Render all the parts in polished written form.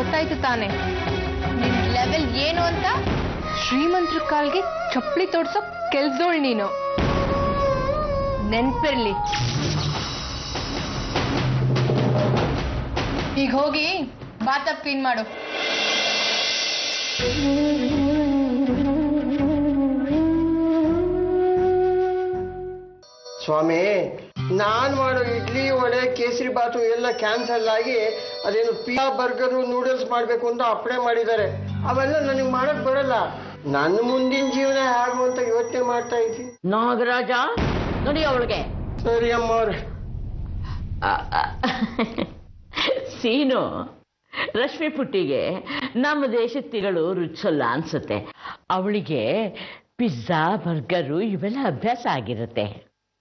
ಗೊತ್ತಾಯ್ತು ತಾನೆ ನಿನ್ ಲೆವೆಲ್ ಏನು ಅಂತ. ಶ್ರೀಮಂತರ ಕಾಲ್ಗೆ ಚಪ್ಪಲಿ ತೋಡ್ಸೋ ಕೆಲ್ಸೋಳ್ ನೀನು, ನೆನ್ಪಿರ್ಲಿ. ಈಗ ಹೋಗಿ ಬಾತಪ್ ಕ್ಲೀನ್ ಮಾಡು. ಸ್ವಾಮಿ, ನಾನ್ ಮಾಡೋ ಇಡ್ಲಿ ವಡೆ ಕೇಸರಿ ಬಾತು ಎಲ್ಲ ಕ್ಯಾನ್ಸಲ್ ಆಗಿ ಅದೇನು ಪಿಜ್ಜಾ ಬರ್ಗರು ನೂಡಲ್ಸ್ ಮಾಡ್ಬೇಕು ಅಂತ ಅಪ್ಲೈ ಮಾಡಿದ್ದಾರೆ. ಅವೆಲ್ಲ ನನಗೆ ಮಾಡಕ್ ಬರಲ್ಲ. ನನ್ನ ಮುಂದಿನ ಜೀವನ ಹೇಗು ಅಂತ ಯೋಚನೆ ಮಾಡ್ತಾ ಇದ್ದೀನಿ. ನಾಗರಾಜ ನೋಡಿ ಅವಳಿಗೆ. ಸರಿ ಅಮ್ಮವ್ರೆ. ಸೀನು, ರಶ್ಮಿ ಪುಟ್ಟಿಗೆ ನಮ್ಮ ದೇಶದ ತಿಗಳು ರುಚಲ್ಲ ಅನ್ಸುತ್ತೆ. ಅವಳಿಗೆ ಪಿಜ್ಜಾ ಬರ್ಗರು ಇವೆಲ್ಲ ಅಭ್ಯಾಸ ಆಗಿರುತ್ತೆ.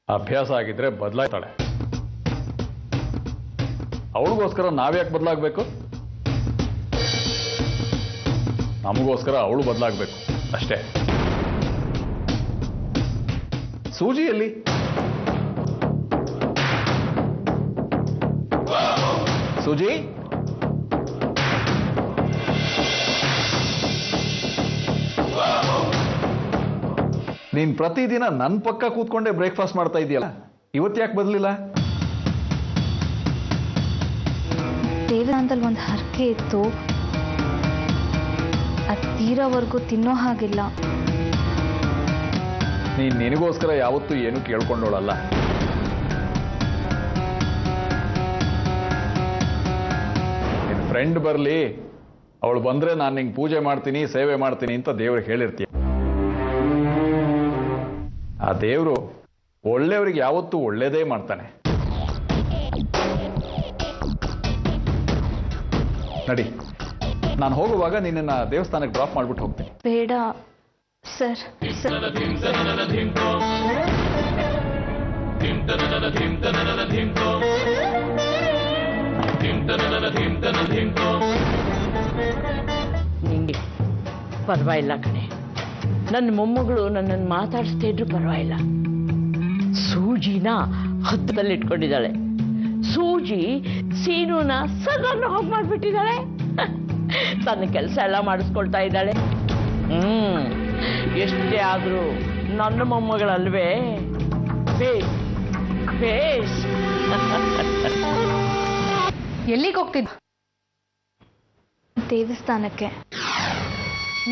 ಅಭ್ಯಾಸ ಆಗಿದ್ರೆ ಬದಲಾಗ್ತಾಳೆ. ಅವಳಿಗೋಸ್ಕರ ನಾವ್ಯಾಕೆ ಬದಲಾಗಬೇಕು? ನಮಗೋಸ್ಕರ ಅವಳು ಬದಲಾಗಬೇಕು ಅಷ್ಟೇ. ಸೂಜಿಯಲ್ಲಿ ಸೂಜಿ, ನೀನ್ ಪ್ರತಿದಿನ ನನ್ನ ಪಕ್ಕ ಕೂತ್ಕೊಂಡೆ ಬ್ರೇಕ್ಫಾಸ್ಟ್ ಮಾಡ್ತಾ ಇದೆಯಲ್ಲ, ಇವತ್ತು ಯಾಕೆ ಬದಲಿಲ್ಲ? ದೇವಸ್ಥಾನದಲ್ಲಿ ಒಂದು ಹರಕೆ ಇತ್ತು, ಅದು ತೀರೋವರೆಗೂ ತಿನ್ನೋ ಹಾಗಿಲ್ಲ. ನೀನ್ ನಿನಗೋಸ್ಕರ ಯಾವತ್ತೂ ಏನು ಕೇಳ್ಕೊಂಡೋಳಲ್ಲ. ನಿನ್ ಫ್ರೆಂಡ್ ಬರಲಿ, ಅವಳು ಬಂದ್ರೆ ನಾನು ನಿಂಗೆ ಪೂಜೆ ಮಾಡ್ತೀನಿ, ಸೇವೆ ಮಾಡ್ತೀನಿ ಅಂತ ದೇವ್ರಿಗೆ ಹೇಳಿರ್ತೀಯ. ಆ ದೇವರು ಒಳ್ಳೆಯವರಿಗೆ ಯಾವತ್ತೂ ಒಳ್ಳೇದೇ ಮಾಡ್ತಾನೆ. ನಡಿ, ನಾನು ಹೋಗುವಾಗ ನಿನ್ನ ದೇವಸ್ಥಾನಕ್ಕೆ ಡ್ರಾಪ್ ಮಾಡ್ಬಿಟ್ಟು ಹೋಗ್ತೀನಿ. ಬೇಡ ಸರ್. ನಿಂಗೆ ಪರವಾಗಿಲ್ಲ ಕಣೆ, ನನ್ನ ಮೊಮ್ಮಗಳು ನನ್ನನ್ನು ಮಾತಾಡಿಸ್ತಾ ಇದ್ರು ಪರವಾಗಿಲ್ಲ. ಸೂಜಿನ ಹತ್ತದಲ್ಲಿ ಇಟ್ಕೊಂಡಿದ್ದಾಳೆ. ಸೂಜಿ ಸೀನುನ ಸದನ್ನು ಹೋಗಿ ಮಾಡ್ಬಿಟ್ಟಿದ್ದಾಳೆ. ತನ್ನ ಕೆಲಸ ಎಲ್ಲ ಮಾಡಿಸ್ಕೊಳ್ತಾ ಇದ್ದಾಳೆ. ಎಷ್ಟೇ ಆದ್ರೂ ನನ್ನ ಮೊಮ್ಮಗಳಲ್ವೇ? Base base. ಎಲ್ಲಿಗೆ ಹೋಗ್ತಿದ್ದ? ದೇವಸ್ಥಾನಕ್ಕೆ.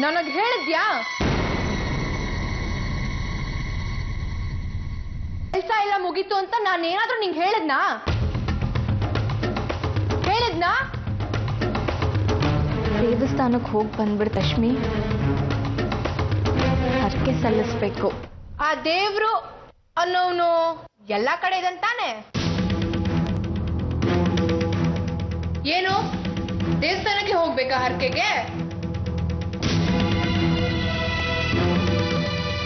ನನಗೆ ಹೇಳಿದ್ಯಾ? ಕೆಲಸ ಎಲ್ಲ ಮುಗೀತು ಅಂತ ನಾನೇನಾದ್ರೂ ನಿಂಗೆ ಹೇಳಿದ್ನಾ? ದೇವಸ್ಥಾನಕ್ಕೆ ಹೋಗಿ ಬಂದ್ಬಿಡ್ ರಶ್ಮಿ, ಹರಕೆ ಸಲ್ಲಿಸ್ಬೇಕು. ಆ ದೇವ್ರು ಅನ್ನೋನು ಎಲ್ಲ ಕಡೆ ಇದಂತಾನೆ. ಏನು ದೇವಸ್ಥಾನಕ್ಕೆ ಹೋಗ್ಬೇಕಾ ಹರಕೆಗೆ?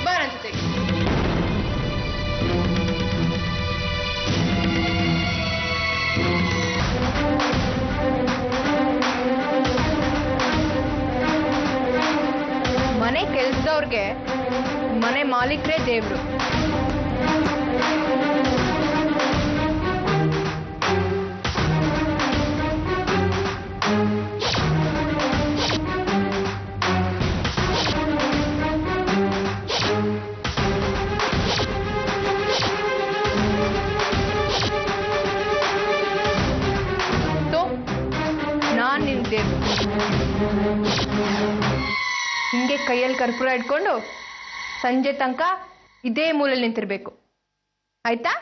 ಬಾರನ್ಸುತ್ತೆ. ಮನೆ ಕೆಲ್ಸದವ್ರಿಗೆ ಮನೆ ಮಾಲೀಕರೇ ದೇವ್ರು. ನಾನ್ ನಿನ್ ದೇವ್ರು. ಹಿಂಗೆ ಕೈಯಲ್ಲಿ ಕರ್ಪೂರ ಇಟ್ಕೊಂಡು ಸಂಜೆ ತನಕ ಇದೇ ಮೂಲೆಯಲ್ಲಿ ನಿಂತಿರ್ಬೇಕು, ಆಯ್ತಾ?